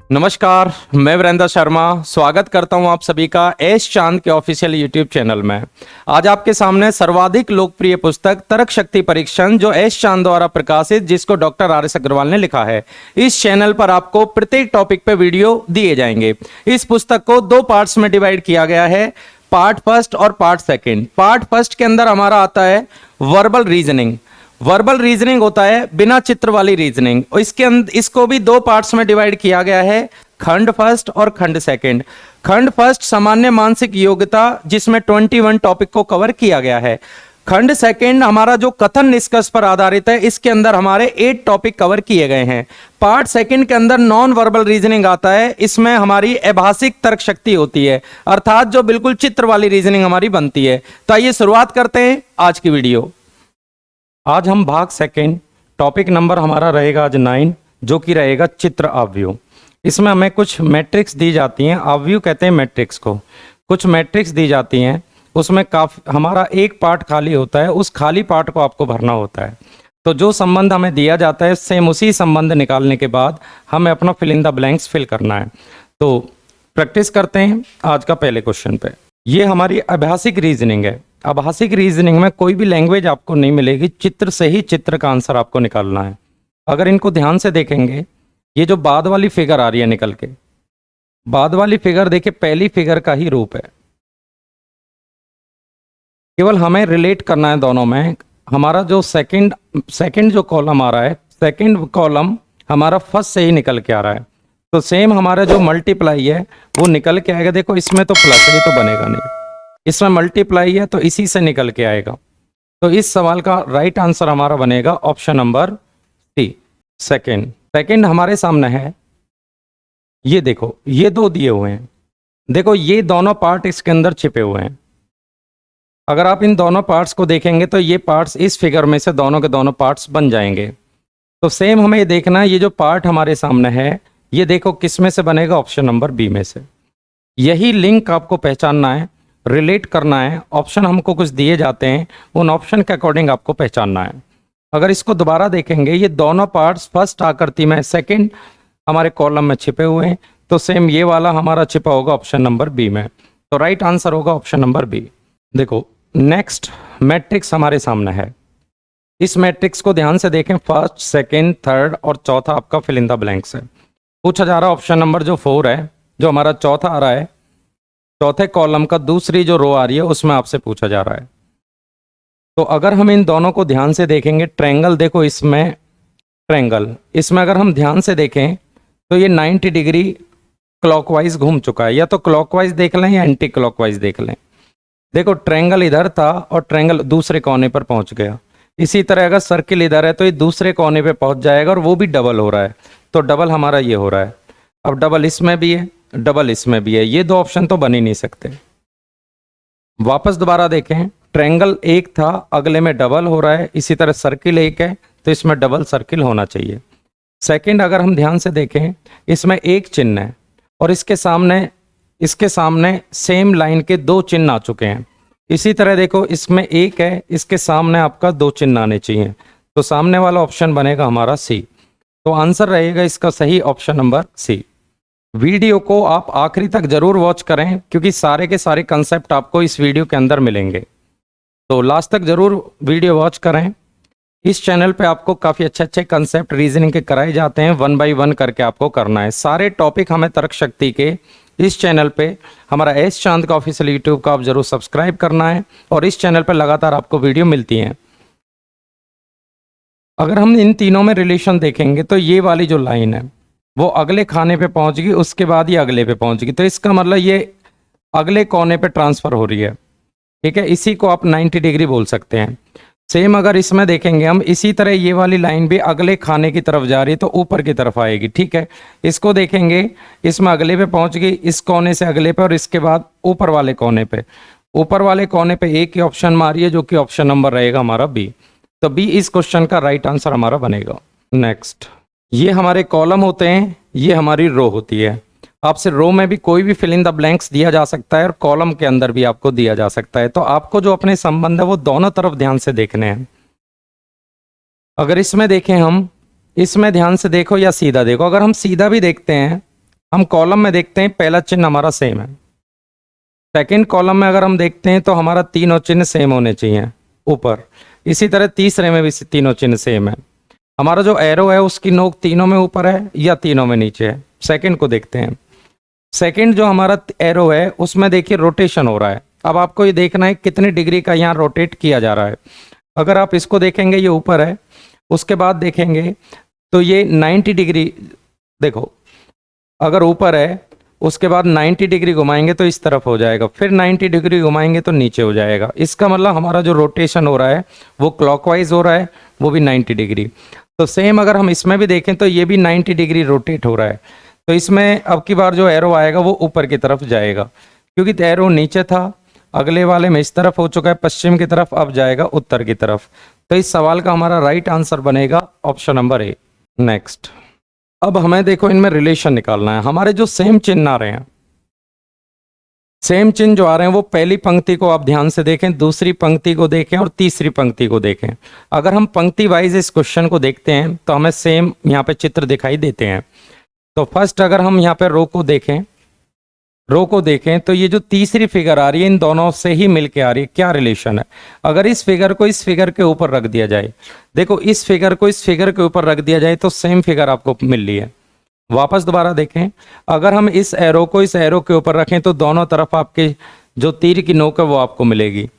नमस्कार, मैं वीरेंद्र शर्मा स्वागत करता हूं आप सभी का एस चांद के ऑफिशियल यूट्यूब चैनल में। आज आपके सामने सर्वाधिक लोकप्रिय पुस्तक तर्क शक्ति परीक्षण जो एस चांद द्वारा प्रकाशित, जिसको डॉक्टर आर एस अग्रवाल ने लिखा है। इस चैनल पर आपको प्रत्येक टॉपिक पे वीडियो दिए जाएंगे। इस पुस्तक को 2 पार्ट्स में डिवाइड किया गया है, पार्ट फर्स्ट और पार्ट सेकेंड। पार्ट फर्स्ट के अंदर हमारा आता है वर्बल रीजनिंग। वर्बल रीजनिंग होता है बिना चित्र वाली रीजनिंग, और इसको भी 2 पार्ट्स में डिवाइड किया गया है, खंड फर्स्ट और खंड सेकंड। खंड फर्स्ट सामान्य मानसिक योग्यता, जिसमें 21 टॉपिक को कवर किया गया है। खंड सेकंड हमारा जो कथन निष्कर्ष पर आधारित है, इसके अंदर हमारे 8 टॉपिक कवर किए गए हैं। पार्ट सेकंड के अंदर नॉन वर्बल रीजनिंग आता है। इसमें हमारी अभाषिक तर्क शक्ति होती है, अर्थात जो बिल्कुल चित्र वाली रीजनिंग हमारी बनती है। तो आइए शुरुआत करते हैं आज की वीडियो। आज हम भाग सेकंड, टॉपिक नंबर हमारा रहेगा आज 9, जो कि रहेगा चित्र अवयव। इसमें हमें कुछ मैट्रिक्स दी जाती हैं, अवयव कहते हैं मैट्रिक्स को। कुछ मैट्रिक्स दी जाती हैं, उसमें हमारा एक पार्ट खाली होता है, उस खाली पार्ट को आपको भरना होता है। तो जो संबंध हमें दिया जाता है, सेम उसी संबंध निकालने के बाद हमें अपना fill in the blanks fill करना है। तो प्रैक्टिस करते हैं आज का पहले क्वेश्चन पे। ये हमारी आभासिक रीजनिंग है। आभासिक रीजनिंग में कोई भी लैंग्वेज आपको नहीं मिलेगी, चित्र से ही चित्र का आंसर आपको निकालना है। अगर इनको ध्यान से देखेंगे, ये जो बाद वाली फिगर आ रही है निकल के, बाद वाली फिगर देखिए पहली फिगर का ही रूप है। केवल हमें रिलेट करना है दोनों में। हमारा जो सेकंड जो कॉलम आ रहा है, सेकंड कॉलम हमारा फर्स्ट से ही निकल के आ रहा है। तो सेम हमारा जो मल्टीप्लाई है वो निकल के आएगा। देखो इसमें तो प्लस है, ये तो बनेगा नहीं। इसमें मल्टीप्लाई है तो इसी से निकल के आएगा। तो इस सवाल का राइट आंसर हमारा बनेगा ऑप्शन नंबर सी, सेकंड हमारे सामने है। ये देखो, ये 2 दिए हुए हैं। देखो ये दोनों पार्ट इसके अंदर छिपे हुए हैं। अगर आप इन दोनों पार्ट्स को देखेंगे तो ये पार्ट्स इस फिगर में से दोनों के दोनों पार्ट्स बन जाएंगे। तो सेम हमें ये देखना है, ये जो पार्ट हमारे सामने है, ये देखो किस में से बनेगा, ऑप्शन नंबर बी में से। यही लिंक आपको पहचानना है, रिलेट करना है। ऑप्शन हमको कुछ दिए जाते हैं, उन ऑप्शन के अकॉर्डिंग आपको पहचानना है। अगर इसको दोबारा देखेंगे, ये दोनों पार्ट्स फर्स्ट आकृति में सेकंड हमारे कॉलम में छिपे हुए हैं। तो सेम ये वाला हमारा छिपा होगा ऑप्शन नंबर बी में। तो राइट आंसर होगा ऑप्शन नंबर बी। देखो नेक्स्ट मैट्रिक्स हमारे सामने है। इस मैट्रिक्स को ध्यान से देखें, फर्स्ट, सेकेंड, थर्ड और चौथा आपका फिल इन द ब्लैंक्स है। पूछा जा रहा है ऑप्शन नंबर जो 4 है, जो हमारा चौथा आ रहा है, चौथे कॉलम का दूसरी जो रो आ रही है, उसमें आपसे पूछा जा रहा है। तो अगर हम इन दोनों को ध्यान से देखेंगे, ट्रायंगल देखो इसमें, ट्रायंगल इसमें अगर हम ध्यान से देखें तो ये 90 डिग्री क्लॉकवाइज घूम चुका है। या तो क्लॉकवाइज देख लें या एंटी क्लॉकवाइज देख लें। देखो ट्रायंगल इधर था और ट्रायंगल दूसरे कोने पर पहुंच गया। इसी तरह अगर सर्किल इधर है तो ये दूसरे कोने पे पहुंच जाएगा, और वो भी डबल हो रहा है। तो डबल हमारा ये हो रहा है। अब डबल इसमें भी है, डबल इसमें भी है। ये 2 ऑप्शन तो बन ही नहीं सकते। वापस दोबारा देखें, ट्रायंगल एक था, अगले में डबल हो रहा है। इसी तरह सर्किल एक है, तो इसमें डबल सर्किल होना चाहिए। सेकंड अगर हम ध्यान से देखें, इसमें एक चिन्ह है और इसके सामने सेम लाइन के 2 चिन्ह आ चुके हैं। इसी तरह देखो इसमें एक है, इसके सामने आपका 2 चिन्ह आने चाहिए। तो सामने वाला ऑप्शन बनेगा हमारा सी। तो आंसर रहेगा इसका सही ऑप्शन नंबर सी। वीडियो को आप आखिरी तक जरूर वॉच करें, क्योंकि सारे के सारे कंसेप्ट आपको इस वीडियो के अंदर मिलेंगे। तो लास्ट तक जरूर वीडियो वॉच करें। इस चैनल पे आपको काफ़ी अच्छे कंसेप्ट रीजनिंग के कराए जाते हैं, 1 बाय 1 करके आपको करना है। सारे टॉपिक हमें तर्क शक्ति के इस चैनल पे, हमारा एस चांद का ऑफिशियल यूट्यूब का आप जरूर सब्सक्राइब करना है, और इस चैनल पर लगातार आपको वीडियो मिलती हैं। अगर हम इन तीनों में रिलेशन देखेंगे तो ये वाली जो लाइन है वो अगले खाने पे पहुंच गई, उसके बाद ये अगले पे पहुंच गई। तो इसका मतलब ये अगले कोने पे ट्रांसफर हो रही है। ठीक है, इसी को आप 90 डिग्री बोल सकते हैं। सेम अगर इसमें देखेंगे हम, इसी तरह ये वाली लाइन भी अगले खाने की तरफ जा रही है, तो ऊपर की तरफ आएगी। ठीक है, इसको देखेंगे, इसमें अगले पे पहुंच गई, इस कोने से अगले पे, और इसके बाद ऊपर वाले कोने पे। ऊपर वाले कोने पे एक ही ऑप्शन मारिए, जो कि ऑप्शन नंबर रहेगा हमारा बी। तो बी इस क्वेश्चन का राइट आंसर हमारा बनेगा। नेक्स्ट, ये हमारे कॉलम होते हैं, ये हमारी रो होती है। आपसे रो में भी कोई भी फिल इन द ब्लैंक्स दिया जा सकता है, और कॉलम के अंदर भी आपको दिया जा सकता है। तो आपको जो अपने संबंध है वो दोनों तरफ ध्यान से देखने हैं। अगर इसमें देखें हम, इसमें ध्यान से देखो या सीधा देखो। अगर हम सीधा भी देखते हैं हम कॉलम में देखते हैं पहला चिन्ह हमारा सेम है। सेकंड कॉलम में अगर हम देखते हैं तो हमारा तीनों चिन्ह सेम होने चाहिए ऊपर। इसी तरह तीसरे में भी तीनों चिन्ह सेम है। हमारा जो एरो है उसकी नोक तीनों में ऊपर है या तीनों में नीचे है। सेकंड को देखते हैं। सेकंड जो हमारा एरो है उसमें देखिए रोटेशन हो रहा है। अब आपको ये देखना है कितने डिग्री का यहाँ रोटेट किया जा रहा है। अगर आप इसको देखेंगे ये ऊपर है, उसके बाद देखेंगे तो ये 90 डिग्री, देखो अगर ऊपर है उसके बाद 90 डिग्री घुमाएंगे तो इस तरफ हो जाएगा, फिर 90 डिग्री घुमाएंगे तो नीचे हो जाएगा। इसका मतलब हमारा जो रोटेशन हो रहा है वो क्लॉकवाइज हो रहा है, वो भी 90 डिग्री। तो सेम अगर हम इसमें भी देखें तो ये भी 90 डिग्री रोटेट हो रहा है। तो इसमें अब की बार जो एरो आएगा वो ऊपर की तरफ जाएगा, क्योंकि एरो नीचे था, अगले वाले में इस तरफ हो चुका है पश्चिम की तरफ, अब जाएगा उत्तर की तरफ। तो इस सवाल का हमारा राइट आंसर बनेगा ऑप्शन नंबर ए। नेक्स्ट, अब हमें देखो इनमें रिलेशन निकालना है। हमारे जो सेम चिन्ह आ रहे हैं, सेम चिन्ह जो आ रहे हैं वो पहली पंक्ति को आप ध्यान से देखें, दूसरी पंक्ति को देखें और तीसरी पंक्ति को देखें। अगर हम पंक्ति वाइज इस क्वेश्चन को देखते हैं तो हमें सेम यहाँ पे चित्र दिखाई देते हैं। तो फर्स्ट अगर हम यहाँ पे रो को देखें तो ये जो तीसरी फिगर आ रही है इन दोनों से ही मिलके आ रही है। क्या रिलेशन है? अगर इस फिगर को इस फिगर के ऊपर रख दिया जाए, देखो इस फिगर को इस फिगर के ऊपर रख दिया जाए तो सेम फिगर आपको मिल रही है। वापस दोबारा देखें, अगर हम इस एरो को इस एरो के ऊपर रखें तो दोनों तरफ आपके जो तीर की नोक है वो आपको मिलेगी।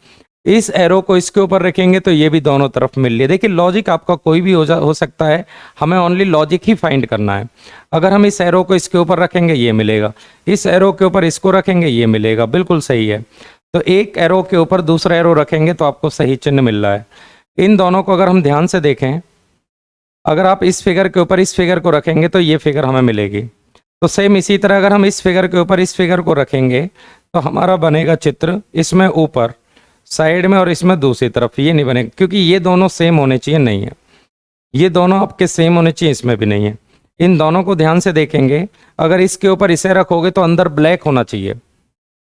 इस एरो को इसके ऊपर रखेंगे तो ये भी दोनों तरफ मिल रही है। देखिए लॉजिक आपका कोई भी हो सकता है, हमें ओनली लॉजिक ही फाइंड करना है। अगर हम इस एरो को इसके ऊपर रखेंगे ये मिलेगा, इस एरो के ऊपर इसको रखेंगे ये मिलेगा, बिल्कुल सही है। तो एक एरो के ऊपर दूसरा एरो रखेंगे तो आपको सही चिन्ह मिल रहा है। इन दोनों को अगर हम ध्यान से देखें, अगर आप इस फिगर के ऊपर इस फिगर को रखेंगे तो ये फिगर हमें मिलेगी। तो सेम इसी तरह अगर हम इस फिगर के ऊपर इस फिगर को रखेंगे तो हमारा बनेगा चित्र इसमें ऊपर साइड में और इसमें दूसरी तरफ। ये नहीं बनेगा क्योंकि ये दोनों सेम होने चाहिए, नहीं है। ये दोनों आपके सेम होने चाहिए, इसमें भी नहीं है। इन दोनों को ध्यान से देखेंगे, अगर इसके ऊपर इसे रखोगे तो अंदर ब्लैक होना चाहिए।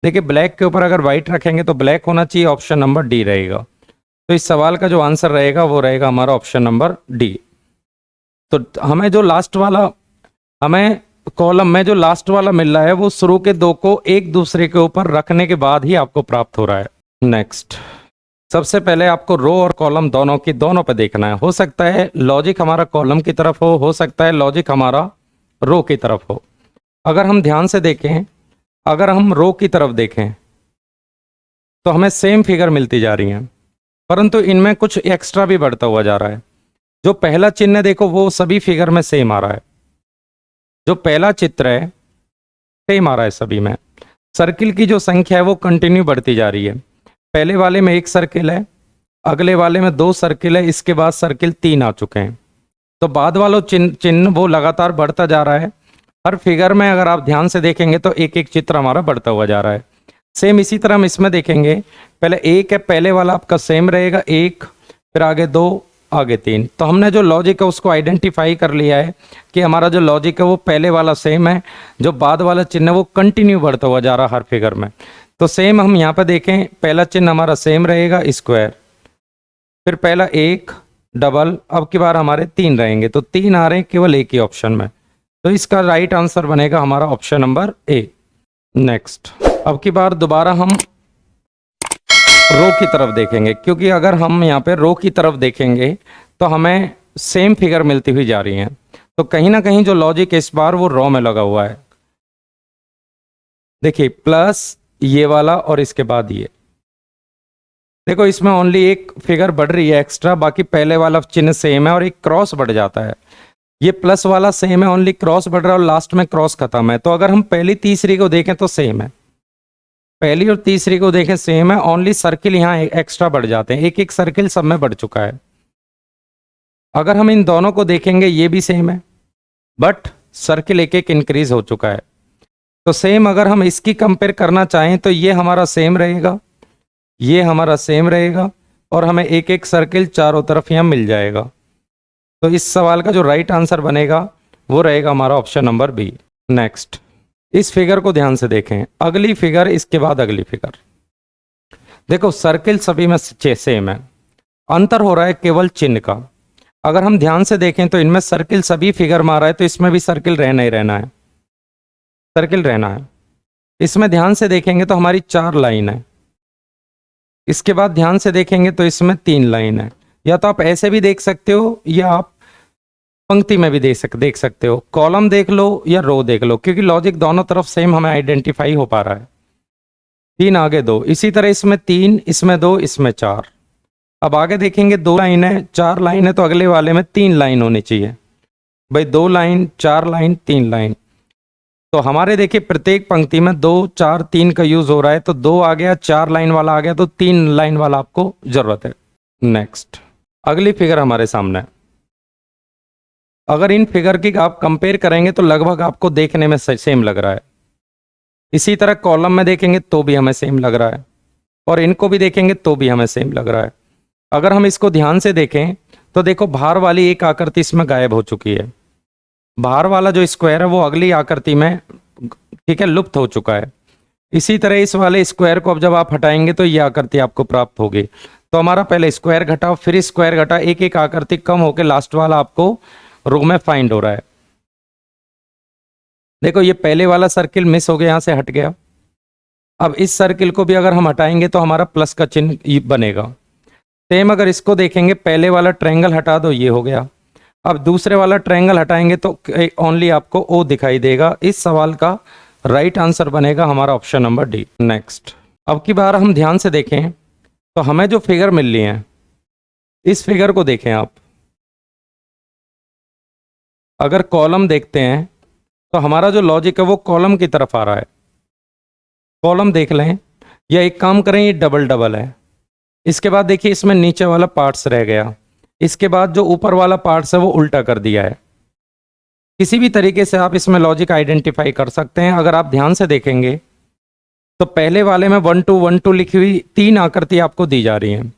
देखिए ब्लैक के ऊपर अगर व्हाइट रखेंगे तो ब्लैक होना चाहिए, ऑप्शन नंबर डी रहेगा। तो इस सवाल का जो आंसर रहेगा वो रहेगा हमारा ऑप्शन नंबर डी। तो हमें जो लास्ट वाला, हमें कॉलम में जो लास्ट वाला मिल रहा है वो शुरू के दो को एक दूसरे के ऊपर रखने के बाद ही आपको प्राप्त हो रहा है। नेक्स्ट, सबसे पहले आपको रो और कॉलम दोनों पे देखना है। हो सकता है लॉजिक हमारा कॉलम की तरफ हो सकता है लॉजिक हमारा रो की तरफ हो। अगर हम ध्यान से देखें, अगर हम रो की तरफ देखें तो हमें सेम फिगर मिलती जा रही हैं, परंतु इनमें कुछ एक्स्ट्रा भी बढ़ता हुआ जा रहा है। जो पहला चिन्ह देखो वो सभी फिगर में सेम आ रहा है, जो पहला चित्र है सेम आ रहा है सभी में। सर्किल की जो संख्या है वो कंटिन्यू बढ़ती जा रही है। पहले वाले में एक सर्किल है, अगले वाले में 2 सर्किल है, इसके बाद सर्किल 3 आ चुके हैं। तो बाद वालों चिन्ह वो लगातार बढ़ता जा रहा है। हर फिगर में अगर आप ध्यान से देखेंगे तो एक एक चित्र हमारा बढ़ता हुआ जा रहा है। सेम इसी तरह हम इसमें देखेंगे, पहले 1 है, पहले वाला आपका सेम रहेगा 1, फिर आगे 2, आगे 3। तो हमने जो लॉजिक है उसको आइडेंटिफाई कर लिया है कि हमारा जो लॉजिक है वो पहले वाला सेम है, जो बाद वाला चिन्ह है वो कंटिन्यू बढ़ता हुआ जा रहा है हर फिगर में। तो सेम हम यहाँ पर देखें, पहला चिन्ह हमारा सेम रहेगा स्क्वायर, फिर पहला 1 डबल, अब की बार हमारे 3 रहेंगे। तो 3 आ रहे हैं केवल एक ही ऑप्शन में। तो इसका राइट आंसर बनेगा हमारा ऑप्शन नंबर ए। नेक्स्ट, अब की बार दोबारा हम रो की तरफ देखेंगे, क्योंकि अगर हम यहाँ पे रो की तरफ देखेंगे तो हमें सेम फिगर मिलती हुई जा रही हैं। तो कहीं ना कहीं जो लॉजिक इस बार वो रो में लगा हुआ है। देखिए प्लस ये वाला और इसके बाद ये, देखो इसमें ओनली एक फिगर बढ़ रही है एक्स्ट्रा, बाकी पहले वाला चिन्ह सेम है और एक क्रॉस बढ़ जाता है। ये प्लस वाला सेम है, ओनली क्रॉस बढ़ रहा है और लास्ट में क्रॉस खत्म है। तो अगर हम पहली तीसरी को देखें तो सेम है, पहली और तीसरी को देखें सेम है, ओनली सर्किल यहाँ एक्स्ट्रा बढ़ जाते हैं। एक एक सर्किल सब में बढ़ चुका है। अगर हम इन दोनों को देखेंगे ये भी सेम है, बट सर्किल एक एक इंक्रीज हो चुका है। तो सेम अगर हम इसकी कंपेयर करना चाहें तो ये हमारा सेम रहेगा, ये हमारा सेम रहेगा और हमें एक एक सर्किल चारों तरफ यहाँ मिल जाएगा। तो इस सवाल का जो राइट आंसर बनेगा वो रहेगा हमारा ऑप्शन नंबर बी। नेक्स्ट, इस फिगर को ध्यान से देखें, अगली फिगर इसके बाद अगली फिगर। देखो सर्किल सभी में सेम है, अंतर हो रहा है केवल चिन्ह का। अगर हम ध्यान से देखें तो इनमें सर्किल सभी फिगर में आ रहा है, तो इसमें भी सर्किल रहना ही रहना है। सर्किल रहना है। इसमें ध्यान से देखेंगे तो हमारी 4 लाइन है। इसके बाद ध्यान से देखेंगे तो इसमें 3 लाइन है। या तो आप ऐसे भी देख सकते हो या आप पंक्ति में भी देख सकते हो। कॉलम देख लो या रो देख लो, क्योंकि लॉजिक दोनों तरफ सेम हमें आइडेंटिफाई हो पा रहा है। 3 आगे 2, इसी तरह इसमें 3, इसमें 2, इसमें 4। अब आगे देखेंगे 2 लाइन है, 4 लाइन है, तो अगले वाले में 3 लाइन होनी चाहिए भाई। 2 लाइन, 4 लाइन, 3 लाइन। तो हमारे देखिए प्रत्येक पंक्ति में 2, 4, 3 का यूज हो रहा है। तो 2 आ गया, 4 लाइन वाला आ गया, तो 3 लाइन वाला आपको जरूरत है। नेक्स्ट, अगली फिगर हमारे सामने है। अगर इन फिगर की आप कंपेयर करेंगे तो लगभग आपको देखने में सेम लग रहा है। इसी तरह कॉलम में देखेंगे तो भी हमें सेम लग रहा है, और इनको भी देखेंगे तो भी हमें सेम लग रहा है। अगर हम इसको ध्यान से देखें तो देखो बाहर वाली एक आकृति इसमें गायब हो चुकी है। बाहर वाला जो स्क्वायर है वो अगली आकृति में, ठीक है, लुप्त हो चुका है। इसी तरह इस वाले स्क्वायर को अब जब आप हटाएंगे तो ये आकृति आपको प्राप्त होगी। तो हमारा पहले स्क्वायर घटा, फिर स्क्वायर घटा, एक एक आकृति कम होकर लास्ट वाला आपको रो में फाइंड हो रहा है। देखो ये पहले वाला सर्किल मिस हो गया, यहां से हट गया। अब इस सर्किल को भी अगर हम हटाएंगे तो हमारा प्लस का चिन्ह बनेगा। सेम अगर इसको देखेंगे, पहले वाला ट्रायंगल हटा दो, ये हो गया। अब दूसरे वाला ट्रायंगल हटाएंगे तो ओनली आपको ओ दिखाई देगा। इस सवाल का राइट आंसर बनेगा हमारा ऑप्शन नंबर डी। नेक्स्ट, अब की बार हम ध्यान से देखें तो हमें जो फिगर मिल रही है, इस फिगर को देखें आप। अगर कॉलम देखते हैं तो हमारा जो लॉजिक है वो कॉलम की तरफ आ रहा है। कॉलम देख लें, या एक काम करें, ये डबल डबल है। इसके बाद देखिए इसमें नीचे वाला पार्ट्स रह गया। इसके बाद जो ऊपर वाला पार्ट्स है वो उल्टा कर दिया है। किसी भी तरीके से आप इसमें लॉजिक आइडेंटिफाई कर सकते हैं। अगर आप ध्यान से देखेंगे तो पहले वाले में 1 2 1 2 लिखी हुई 3 आकृति आपको दी जा रही हैं।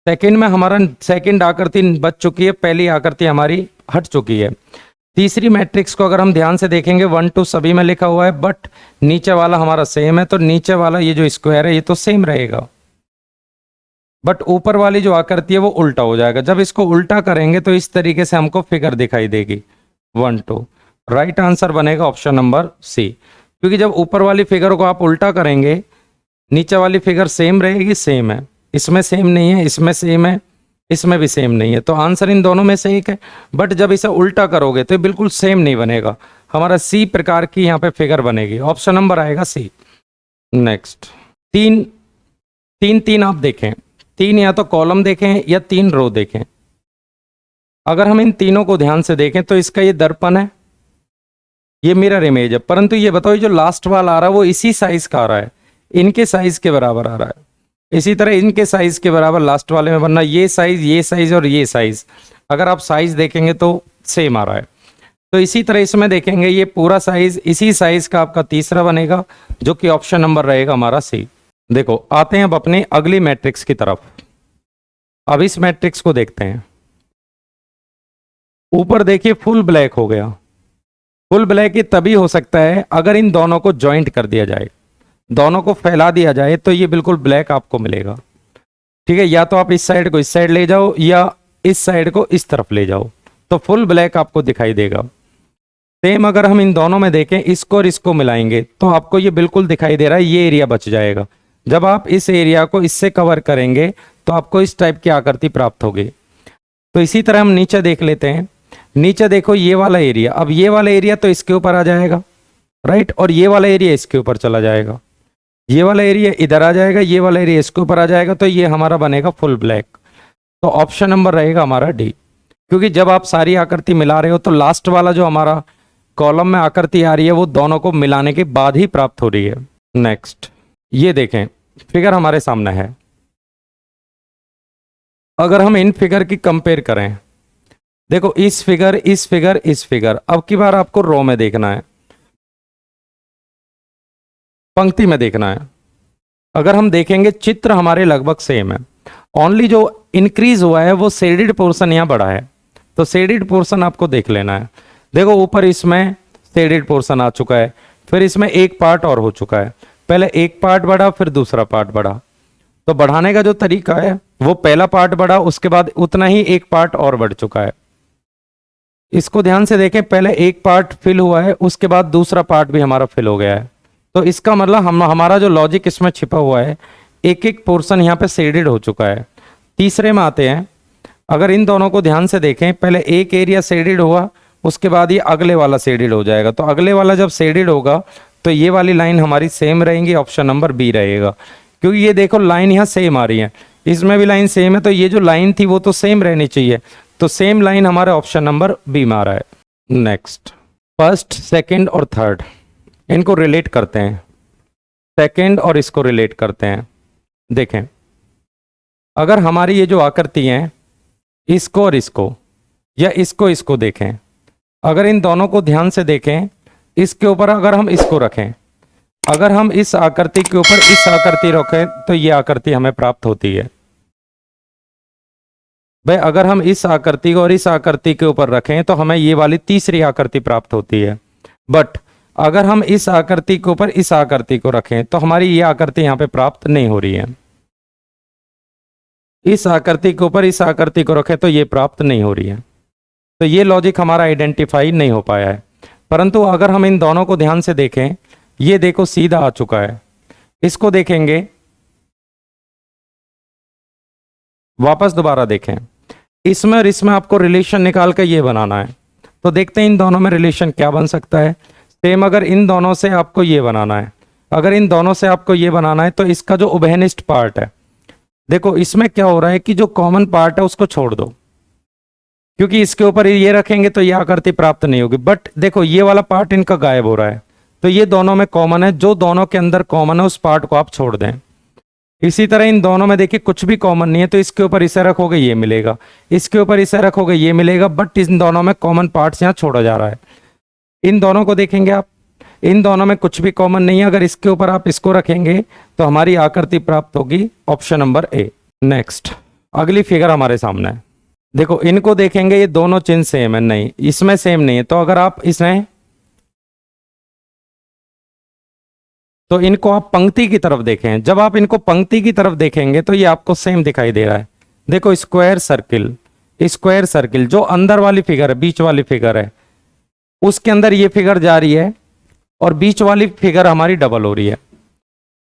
सेकंड में हमारा सेकंड आकृति बच चुकी है, पहली आकृति हमारी हट चुकी है। तीसरी मैट्रिक्स को अगर हम ध्यान से देखेंगे 1 2 सभी में लिखा हुआ है, बट नीचे वाला हमारा सेम है। तो नीचे वाला ये जो स्क्वायर है ये तो सेम रहेगा, बट ऊपर वाली जो आकृति है वो उल्टा हो जाएगा। जब इसको उल्टा करेंगे तो इस तरीके से हमको फिगर दिखाई देगी 1 2। राइट आंसर बनेगा ऑप्शन नंबर सी, क्योंकि जब ऊपर वाली फिगर को आप उल्टा करेंगे नीचे वाली फिगर सेम रहेगी। सेम है, इसमें सेम नहीं है, इसमें सेम है, इसमें भी सेम नहीं है। तो आंसर इन दोनों में से एक है, बट जब इसे उल्टा करोगे तो बिल्कुल सेम नहीं बनेगा। हमारा सी प्रकार की यहाँ पे फिगर बनेगी। ऑप्शन नंबर आएगा सी। नेक्स्ट, 3 3 3 आप देखें, 3 या तो कॉलम देखें या 3 रो देखें। अगर हम इन तीनों को ध्यान से देखें तो इसका ये दर्पण है, ये मिरर इमेज है। परंतु ये बताओ, जो लास्ट वाला आ रहा है वो इसी साइज का आ रहा है, इनके साइज के बराबर आ रहा है। इसी तरह इनके साइज के बराबर लास्ट वाले में बनना, ये साइज और ये साइज, अगर आप साइज देखेंगे तो सेम आ रहा है। तो इसी तरह इसमें देखेंगे ये पूरा साइज इसी साइज का आपका तीसरा बनेगा, जो कि ऑप्शन नंबर रहेगा हमारा सी। देखो आते हैं अब अपने अगली मैट्रिक्स की तरफ। अब इस मैट्रिक्स को देखते हैं। ऊपर देखिए फुल ब्लैक हो गया। फुल ब्लैक ही तभी हो सकता है अगर इन दोनों को ज्वाइंट कर दिया जाए, दोनों को फैला दिया जाए, तो ये बिल्कुल ब्लैक आपको मिलेगा। ठीक है, या तो आप इस साइड को इस साइड ले जाओ या इस साइड को इस तरफ ले जाओ, तो फुल ब्लैक आपको दिखाई देगा। सेम अगर हम इन दोनों में देखें, इसको और इसको मिलाएंगे तो आपको ये बिल्कुल दिखाई दे रहा है, ये एरिया बच जाएगा। जब आप इस एरिया को इससे कवर करेंगे तो आपको इस टाइप की आकृति प्राप्त होगी। तो इसी तरह हम नीचे देख लेते हैं। नीचे देखो ये वाला एरिया, अब ये वाला एरिया तो इसके ऊपर आ जाएगा, राइट, और ये वाला एरिया इसके ऊपर चला जाएगा। ये वाला एरिया इधर आ जाएगा, ये वाला एरिया इसके ऊपर आ जाएगा, तो ये हमारा बनेगा फुल ब्लैक। तो ऑप्शन नंबर रहेगा हमारा डी, क्योंकि जब आप सारी आकृति मिला रहे हो तो लास्ट वाला जो हमारा कॉलम में आकृति आ रही है वो दोनों को मिलाने के बाद ही प्राप्त हो रही है। नेक्स्ट, ये देखें फिगर हमारे सामने है। अगर हम इन फिगर की कंपेयर करें, देखो इस फिगर, इस फिगर, इस फिगर, अब की बार आपको रो में देखना है, पंक्ति में देखना है। अगर हम देखेंगे चित्र हमारे लगभग सेम है, ओनली जो इंक्रीज हुआ है वो शेडेड पोर्शन यहाँ बढ़ा है। तो शेडेड पोर्शन आपको देख लेना है। देखो ऊपर इसमें शेडेड पोर्शन आ चुका है, फिर इसमें एक पार्ट और हो चुका है। पहले एक पार्ट बढ़ा, फिर दूसरा पार्ट बढ़ा। तो बढ़ाने का जो तरीका है वो पहला पार्ट बढ़ा, उसके बाद उतना ही एक पार्ट और बढ़ चुका है। इसको ध्यान से देखें, पहले एक पार्ट फिल हुआ है, उसके बाद दूसरा पार्ट भी हमारा फिल हो गया है। तो इसका मतलब हमारा जो लॉजिक इसमें छिपा हुआ है, एक एक पोर्शन यहाँ पे शेडेड हो चुका है। तीसरे में आते हैं, अगर इन दोनों को ध्यान से देखें, पहले एक एरिया शेडेड हुआ, उसके बाद ये अगले वाला शेडेड हो जाएगा। तो अगले वाला जब शेडेड होगा तो ये वाली लाइन हमारी सेम रहेंगी, ऑप्शन नंबर बी रहेगा। क्योंकि ये देखो लाइन यहाँ सेम आ रही है, इसमें भी लाइन सेम है, तो ये जो लाइन थी वो तो सेम रहनी चाहिए। तो सेम लाइन हमारे ऑप्शन नंबर बी में आ रहा है। नेक्स्ट, फर्स्ट, सेकंड और थर्ड, इनको रिलेट करते हैं। सेकंड और इसको रिलेट करते हैं। देखें, अगर हमारी ये जो आकृति हैं, इसको और इसको, या इसको देखें, अगर इन दोनों को ध्यान से देखें, इसके ऊपर अगर हम इसको रखें, अगर हम इस आकृति के ऊपर इस आकृति रखें तो ये आकृति हमें प्राप्त होती है। भाई अगर हम इस आकृति को और इस आकृति के ऊपर रखें तो हमें ये वाली तीसरी आकृति प्राप्त होती है। बट अगर हम इस आकृति के ऊपर इस आकृति को रखें तो हमारी ये आकृति यहाँ पे प्राप्त नहीं हो रही है। इस आकृति के ऊपर इस आकृति को रखें तो ये प्राप्त नहीं हो रही है। तो ये लॉजिक हमारा आइडेंटिफाई नहीं हो पाया है। परंतु अगर हम इन दोनों को ध्यान से देखें, ये देखो सीधा आ चुका है। इसको देखेंगे, वापस दोबारा देखें, इसमें और इसमें आपको रिलेशन निकाल कर ये बनाना है। तो देखते हैं इन दोनों में रिलेशन क्या बन सकता है। सेम अगर इन दोनों से आपको ये बनाना है, अगर इन दोनों से आपको ये बनाना है तो इसका जो उभयनिष्ठ पार्ट है, देखो इसमें क्या हो रहा है कि जो कॉमन पार्ट है उसको छोड़ दो, क्योंकि इसके ऊपर ये रखेंगे तो ये आकृति प्राप्त नहीं होगी। बट देखो ये वाला पार्ट इनका गायब हो रहा है, तो ये दोनों में कॉमन है। जो दोनों के अंदर कॉमन है उस पार्ट को आप छोड़ दें। इसी तरह इन दोनों में देखिए कुछ भी कॉमन नहीं है, तो इसके ऊपर इसे रखोगे ये मिलेगा, इसके ऊपर इसे रखोगे ये मिलेगा। बट इन दोनों में कॉमन पार्ट्स यहाँ छोड़ा जा रहा है। इन दोनों को देखेंगे आप, इन दोनों में कुछ भी कॉमन नहीं है। अगर इसके ऊपर आप इसको रखेंगे तो हमारी आकृति प्राप्त होगी, ऑप्शन नंबर ए। नेक्स्ट, अगली फिगर हमारे सामने है। देखो इनको देखेंगे, ये दोनों चिन्ह सेम है, नहीं इसमें सेम नहीं है। तो अगर आप इसमें, तो इनको आप पंक्ति की तरफ देखें। जब आप इनको पंक्ति की तरफ देखेंगे तो ये आपको सेम दिखाई दे रहा है। देखो स्क्वायर सर्किल, स्क्वायर सर्किल, जो अंदर वाली फिगर है, बीच वाली फिगर है, उसके अंदर ये फिगर जा रही है और बीच वाली फिगर हमारी डबल हो रही है।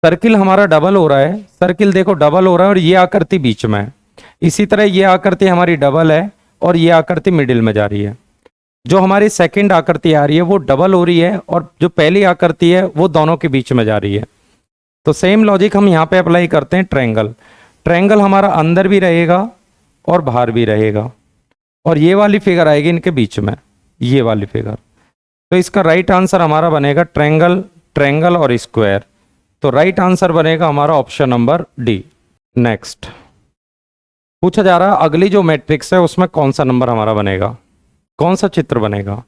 सर्किल हमारा डबल हो रहा है, सर्किल देखो डबल हो रहा है और ये आकृति बीच में है। इसी तरह ये आकृति हमारी डबल है और ये आकृति मिडिल में जा रही है। जो हमारी सेकंड आकृति आ रही है वो डबल हो रही है और जो पहली आकृति है वो दोनों के बीच में जा रही है। तो सेम लॉजिक हम यहाँ पे अप्लाई करते हैं। ट्रायंगल, ट्रायंगल हमारा अंदर भी रहेगा और बाहर भी रहेगा, और ये वाली फिगर आएगी इनके बीच में, ये वाली फिगर। तो इसका राइट आंसर हमारा बनेगा ट्रायंगल, ट्रायंगल और स्क्वायर। तो राइट आंसर बनेगा हमारा ऑप्शन नंबर डी। नेक्स्ट, पूछा जा रहा है अगली जो मैट्रिक्स है उसमें कौन सा नंबर हमारा बनेगा, कौन सा चित्र बनेगा।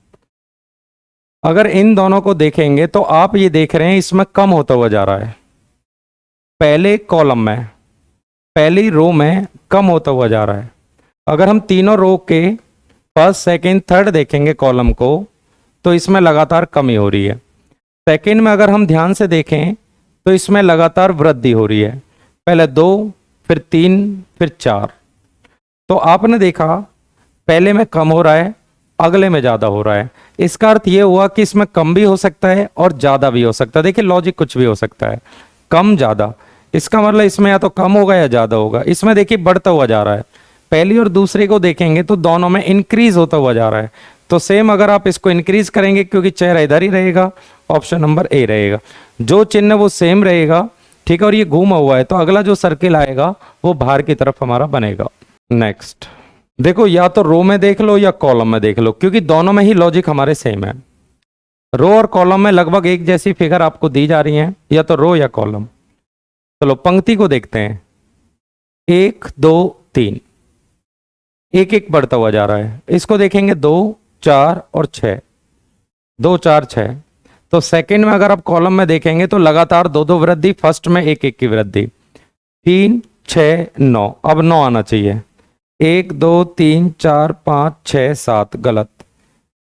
अगर इन दोनों को देखेंगे तो आप ये देख रहे हैं इसमें कम होता हुआ जा रहा है। पहले कॉलम में, पहली रो में कम होता हुआ जा रहा है। अगर हम तीनों रो के फर्स्ट, सेकंड, थर्ड देखेंगे कॉलम को, तो इसमें लगातार कमी हो रही है। सेकंड में अगर हम ध्यान से देखें तो इसमें लगातार वृद्धि हो रही है। पहले 2, फिर 3, फिर 4। तो आपने देखा पहले में कम हो रहा है, अगले में ज्यादा हो रहा है। इसका अर्थ यह हुआ कि इसमें कम भी हो सकता है और ज्यादा भी हो सकता है। देखिए लॉजिक कुछ भी हो सकता है, कम ज्यादा, इसका मतलब इसमें या तो कम होगा या ज्यादा होगा। इसमें देखिए बढ़ता हुआ जा रहा है। पहली और दूसरी को देखेंगे तो दोनों में इंक्रीज होता हुआ जा रहा है। तो सेम अगर आप इसको इंक्रीज करेंगे, क्योंकि चेहरा इधर ही रहेगा, ऑप्शन नंबर ए रहेगा। जो चिन्ह वो सेम रहेगा, ठीक है, और ये घूमा हुआ है, तो अगला जो सर्किल आएगा वो बाहर की तरफ हमारा बनेगा। नेक्स्ट, देखो या तो रो में देख लो या कॉलम में देख लो, क्योंकि दोनों में ही लॉजिक हमारे सेम है। रो और कॉलम में लगभग एक जैसी फिगर आपको दी जा रही है, या तो रो या कॉलम। चलो पंक्ति को देखते हैं। 1, 2, 3, एक एक बढ़ता हुआ जा रहा है। इसको देखेंगे 2, 4 और 6, 2, 4, 6। तो सेकंड में अगर आप कॉलम में देखेंगे तो लगातार 2-2 वृद्धि, फर्स्ट में 1-1 की वृद्धि। 3, 6, 9, अब 9 आना चाहिए। 1, 2, 3, 4, 5, 6, 7, गलत।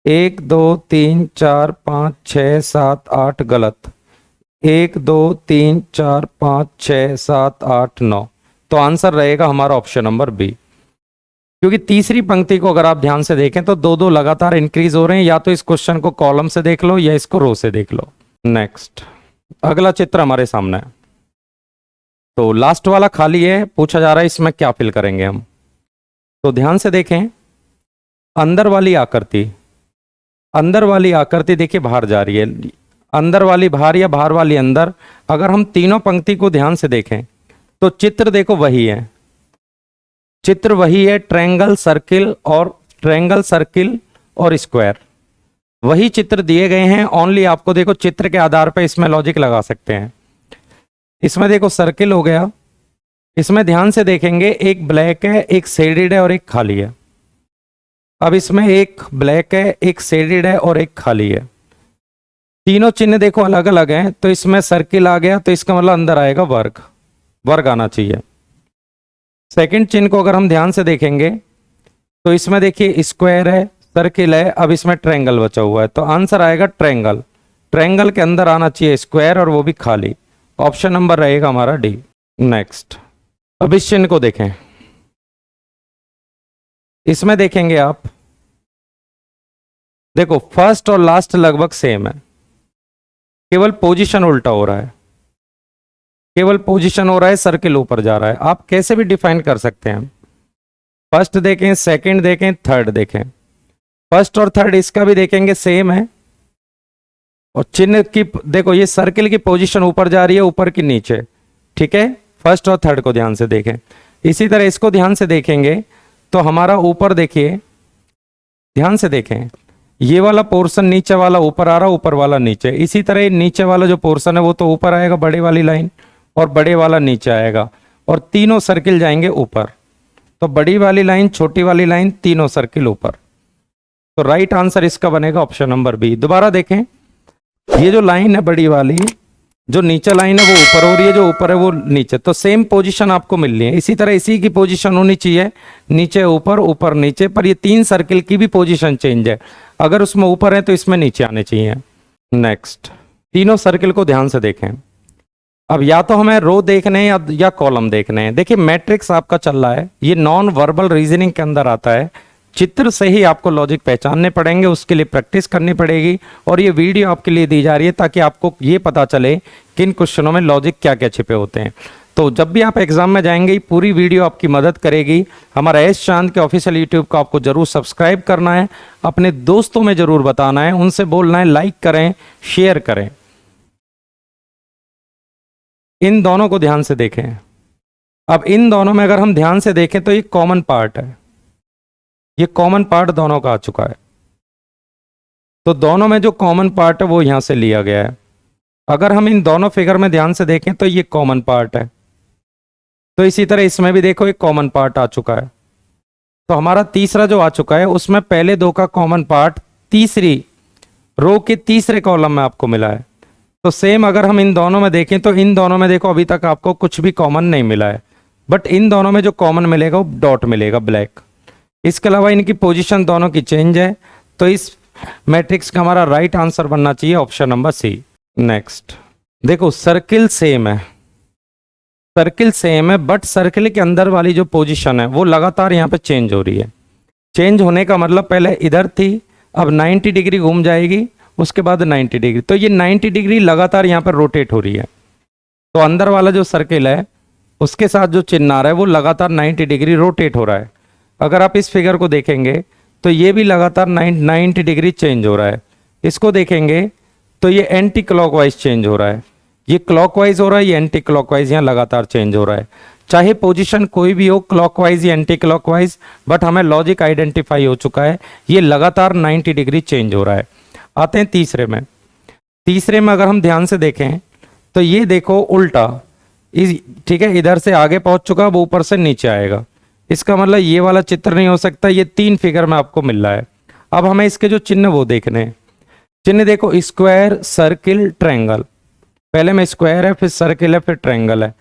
1, 2, 3, 4, 5, 6, 7, 8, गलत। 1, 2, 3, 4, 5, 6, 7, 8, 9। तो आंसर रहेगा हमारा ऑप्शन नंबर बी। क्योंकि तीसरी पंक्ति को अगर आप ध्यान से देखें तो दो दो लगातार इंक्रीज हो रहे हैं। या तो इस क्वेश्चन को कॉलम से देख लो या इसको रो से देख लो। नेक्स्ट, अगला चित्र हमारे सामने है। तो लास्ट वाला खाली है, पूछा जा रहा है इसमें क्या फिल करेंगे हम। तो ध्यान से देखें, अंदर वाली आकृति देखिए बाहर जा रही है, अंदर वाली बाहर या बाहर वाली अंदर। अगर हम तीनों पंक्ति को ध्यान से देखें तो चित्र देखो वही है, चित्र वही है, ट्रायंगल सर्किल और स्क्वायर, वही चित्र दिए गए हैं। ओनली आपको देखो चित्र के आधार पर इसमें लॉजिक लगा सकते हैं। इसमें देखो सर्किल हो गया, इसमें ध्यान से देखेंगे एक ब्लैक है, एक शेडेड है और एक खाली है। अब इसमें एक ब्लैक है, एक शेडेड है और एक खाली है। तीनों चिन्ह देखो अलग अलग हैं, तो इसमें सर्किल आ गया तो इसका मतलब अंदर आएगा वर्ग आना चाहिए। सेकंड चिन्ह को अगर हम ध्यान से देखेंगे तो इसमें देखिए स्क्वायर है, सर्किल है, अब इसमें ट्रायंगल बचा हुआ है, तो आंसर आएगा ट्रायंगल। ट्रायंगल के अंदर आना चाहिए स्क्वायर और वो भी खाली। ऑप्शन नंबर रहेगा हमारा डी। नेक्स्ट, अब इस चिन्ह को देखें, इसमें देखेंगे आप, देखो फर्स्ट और लास्ट लगभग सेम है, केवल पोजीशन उल्टा हो रहा है, सर्किल ऊपर जा रहा है। आप कैसे भी डिफाइन कर सकते हैं, फर्स्ट देखें, सेकंड देखें, थर्ड देखें। फर्स्ट और थर्ड इसका भी देखेंगे सेम है, और चिन्ह की देखो ये सर्किल की पोजीशन ऊपर जा रही है, ऊपर की नीचे, ठीक है। फर्स्ट और थर्ड को ध्यान से देखें। इसी तरह इसको ध्यान से देखेंगे तो हमारा ऊपर देखिए, ध्यान से देखें, ये वाला पोर्शन नीचे वाला ऊपर आ रहा, ऊपर वाला नीचे। इसी तरह नीचे वाला जो पोर्शन है वो तो ऊपर आएगा बड़े वाली लाइन, और बड़े वाला नीचे आएगा, और तीनों सर्किल जाएंगे ऊपर। तो बड़ी वाली लाइन, छोटी वाली लाइन, तीनों सर्किल ऊपर। तो राइट आंसर इसका बनेगा ऑप्शन नंबर बी। दोबारा देखें, ये जो लाइन है बड़ी वाली, जो नीचे लाइन है वो ऊपर हो रही है, जो ऊपर है वो नीचे, तो सेम पोजीशन आपको मिल रही है। इसी तरह इसी की पोजीशन होनी चाहिए, नीचे ऊपर, ऊपर नीचे, पर ये तीन सर्किल की भी पोजीशन चेंज है। अगर उसमें ऊपर है तो इसमें नीचे आने चाहिए। नेक्स्ट, तीनों सर्किल को ध्यान से देखें। अब या तो हमें रो देखने हैं या कॉलम देखने हैं। देखिए मैट्रिक्स आपका चल रहा है, ये नॉन वर्बल रीजनिंग के अंदर आता है। चित्र से ही आपको लॉजिक पहचानने पड़ेंगे, उसके लिए प्रैक्टिस करनी पड़ेगी, और ये वीडियो आपके लिए दी जा रही है ताकि आपको ये पता चले किन क्वेश्चनों में लॉजिक क्या क्या छिपे होते हैं। तो जब भी आप एग्जाम में जाएंगे पूरी वीडियो आपकी मदद करेगी। हमारा एस चांद के ऑफिशियल यूट्यूब को आपको जरूर सब्सक्राइब करना है, अपने दोस्तों में जरूर बताना है, उनसे बोलना है लाइक करें, शेयर करें। इन दोनों को ध्यान से देखें। अब इन दोनों में अगर हम ध्यान से देखें तो ये कॉमन पार्ट है, ये कॉमन पार्ट दोनों का आ चुका है। तो दोनों में जो कॉमन पार्ट है वो यहां से लिया गया है। अगर हम इन दोनों फिगर में ध्यान से देखें तो ये कॉमन पार्ट है, तो इसी तरह इसमें भी देखो एक कॉमन पार्ट आ चुका है। तो हमारा तीसरा जो आ चुका है उसमें पहले दो का कॉमन पार्ट तीसरी रो के तीसरे कॉलम में आपको मिला है। तो सेम अगर हम इन दोनों में देखें तो इन दोनों में देखो अभी तक आपको कुछ भी कॉमन नहीं मिला है, बट इन दोनों में जो कॉमन मिलेगा वो डॉट मिलेगा ब्लैक। इसके अलावा इनकी पोजीशन दोनों की चेंज है, तो इस मैट्रिक्स का हमारा राइट आंसर बनना चाहिए ऑप्शन नंबर सी। नेक्स्ट देखो, सर्किल सेम है, सर्किल सेम है, बट सर्किल के अंदर वाली जो पोजीशन है वो लगातार यहाँ पे चेंज हो रही है। चेंज होने का मतलब पहले इधर थी, अब 90 डिग्री घूम जाएगी, उसके बाद 90 डिग्री, तो ये 90 डिग्री लगातार यहाँ पर रोटेट हो रही है। तो अंदर वाला जो सर्किल है उसके साथ जो चिन्ह आ रहा है वो लगातार 90 डिग्री रोटेट हो रहा है। अगर आप इस फिगर को देखेंगे तो ये भी लगातार 90 डिग्री चेंज हो रहा है। इसको देखेंगे तो ये एंटी क्लॉकवाइज चेंज हो रहा है, ये क्लॉकवाइज हो रहा है, ये एंटी क्लॉकवाइज यहाँ लगातार चेंज हो रहा है। चाहे पोजीशन कोई भी हो, क्लॉकवाइज या एंटी क्लॉकवाइज, बट हमें लॉजिक आइडेंटिफाई हो चुका है, ये लगातार 90 डिग्री चेंज हो रहा है। आते हैं तीसरे में। तीसरे में अगर हम ध्यान से देखें तो ये देखो उल्टा, ठीक है, इधर से आगे पहुंच चुका, वो ऊपर से नीचे आएगा। इसका मतलब ये वाला चित्र नहीं हो सकता, ये तीन फिगर में आपको मिल रहा है। अब हमें इसके जो चिन्ह वो देखने हैं। चिन्ह देखो, स्क्वायर, सर्किल, ट्रायंगल। पहले में स्क्वायर है, फिर सर्किल है, फिर ट्रायंगल है।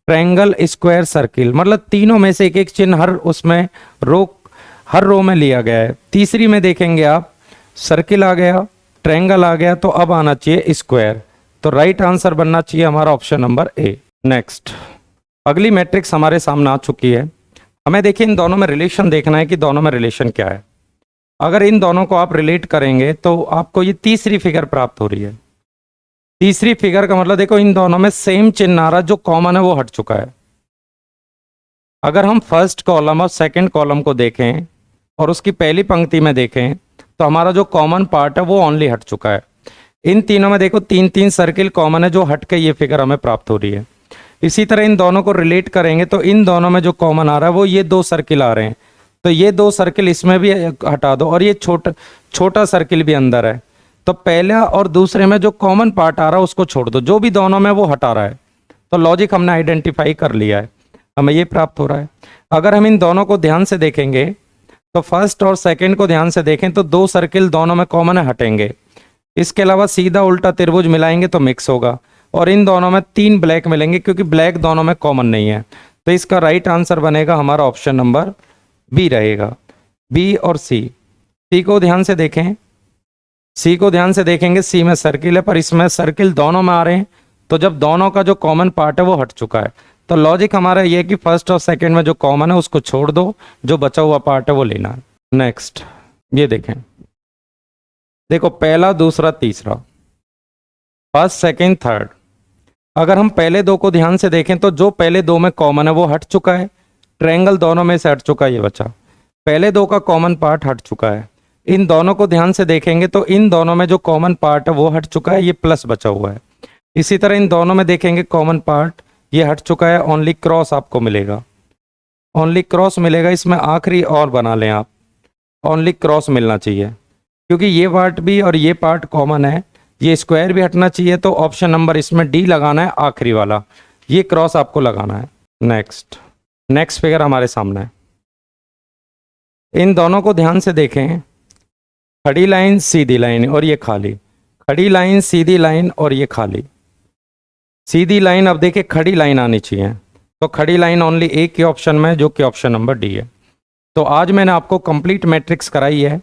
ट्रायंगल, स्क्वायर, सर्किल, मतलब तीनों में से एक एक चिन्ह हर रो में लिया गया है। तीसरी में देखेंगे आप, सर्किल आ गया, ट्रायंगल आ गया, तो अब आना चाहिए स्क्वायर। तो राइट आंसर बनना चाहिए हमारा ऑप्शन नंबर ए। नेक्स्ट, अगली मैट्रिक्स हमारे सामने आ चुकी है। हमें देखिए इन दोनों में रिलेशन देखना है कि दोनों में रिलेशन क्या है। अगर इन दोनों को आप रिलेट करेंगे तो आपको ये तीसरी फिगर प्राप्त हो रही है। तीसरी फिगर का मतलब देखो इन दोनों में सेम चिन्ह आ रहा, जो कॉमन है वो हट चुका है। अगर हम फर्स्ट कॉलम और सेकंड कॉलम को देखें और उसकी पहली पंक्ति में देखें तो हमारा जो कॉमन पार्ट है वो ओनली हट चुका है। इन तीनों में देखो तीन तीन सर्किल कॉमन है, जो हट के ये फिगर हमें प्राप्त हो रही है। इसी तरह इन दोनों को रिलेट करेंगे तो इन दोनों में जो कॉमन आ रहा है वो ये दो सर्किल आ रहे हैं, तो ये दो सर्किल इसमें भी हटा दो और ये छोटा सर्किल भी अंदर है। तो पहला और दूसरे में जो कॉमन पार्ट आ रहा है उसको छोड़ दो, जो भी दोनों में वो हटा रहा है। तो लॉजिक हमने आइडेंटिफाई कर लिया है, हमें ये प्राप्त हो रहा है। अगर हम इन दोनों को ध्यान से देखेंगे तो फर्स्ट और सेकंड को ध्यान से देखें तो दो सर्किल दोनों में कॉमन है, हटेंगे। इसके अलावा सीधा उल्टा त्रिभुज मिलाएंगे तो मिक्स होगा, और इन दोनों में तीन ब्लैक मिलेंगे क्योंकि ब्लैक दोनों में कॉमन नहीं है। तो इसका राइट आंसर बनेगा हमारा ऑप्शन नंबर बी रहेगा, बी और सी। सी को ध्यान से देखें, सी को ध्यान से देखेंगे, सी में सर्किल है पर इसमें सर्किल दोनों में आ रहे हैं, तो जब दोनों का जो कॉमन पार्ट है वो हट चुका है। तो लॉजिक हमारा ये है कि फर्स्ट और सेकंड में जो कॉमन है उसको छोड़ दो, जो बचा हुआ पार्ट है वो लेना है। नेक्स्ट ये देखें, देखो पहला दूसरा तीसरा, फर्स्ट सेकंड थर्ड। अगर हम पहले दो को ध्यान से देखें तो जो पहले दो में कॉमन है वो हट चुका है, ट्रायंगल दोनों में से हट चुका है, ये बचा। पहले दो का कॉमन पार्ट हट चुका है। इन दोनों को ध्यान से देखेंगे तो इन दोनों में जो कॉमन पार्ट है वो हट चुका है, ये प्लस बचा हुआ है। इसी तरह इन दोनों में देखेंगे कॉमन पार्ट ये हट चुका है, ओनली क्रॉस आपको मिलेगा, ओनली क्रॉस मिलेगा। इसमें आखिरी और बना लें आप, ओनली क्रॉस मिलना चाहिए क्योंकि ये पार्ट भी और ये पार्ट कॉमन है, ये स्क्वायर भी हटना चाहिए। तो ऑप्शन नंबर इसमें डी लगाना है, आखिरी वाला, ये क्रॉस आपको लगाना है। नेक्स्ट फिगर हमारे सामने है। इन दोनों को ध्यान से देखें, खड़ी लाइन सीधी लाइन और ये खाली, खड़ी लाइन सीधी लाइन और ये खाली। सीधी लाइन, अब देखिए खड़ी लाइन आनी चाहिए, तो खड़ी लाइन ओनली एक ही ऑप्शन में, जो कि ऑप्शन नंबर डी है। तो आज मैंने आपको कंप्लीट मैट्रिक्स कराई है,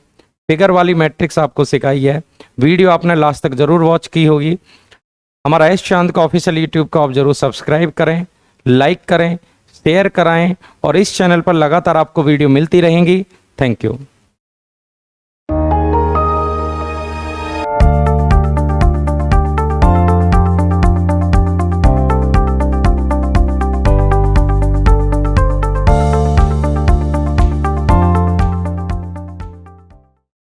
फिगर वाली मैट्रिक्स आपको सिखाई है। वीडियो आपने लास्ट तक जरूर वॉच की होगी। हमारा एस चांद का ऑफिशियल यूट्यूब को आप जरूर सब्सक्राइब करें, लाइक करें, शेयर कराएं और इस चैनल पर लगातार आपको वीडियो मिलती रहेंगी। Thank you.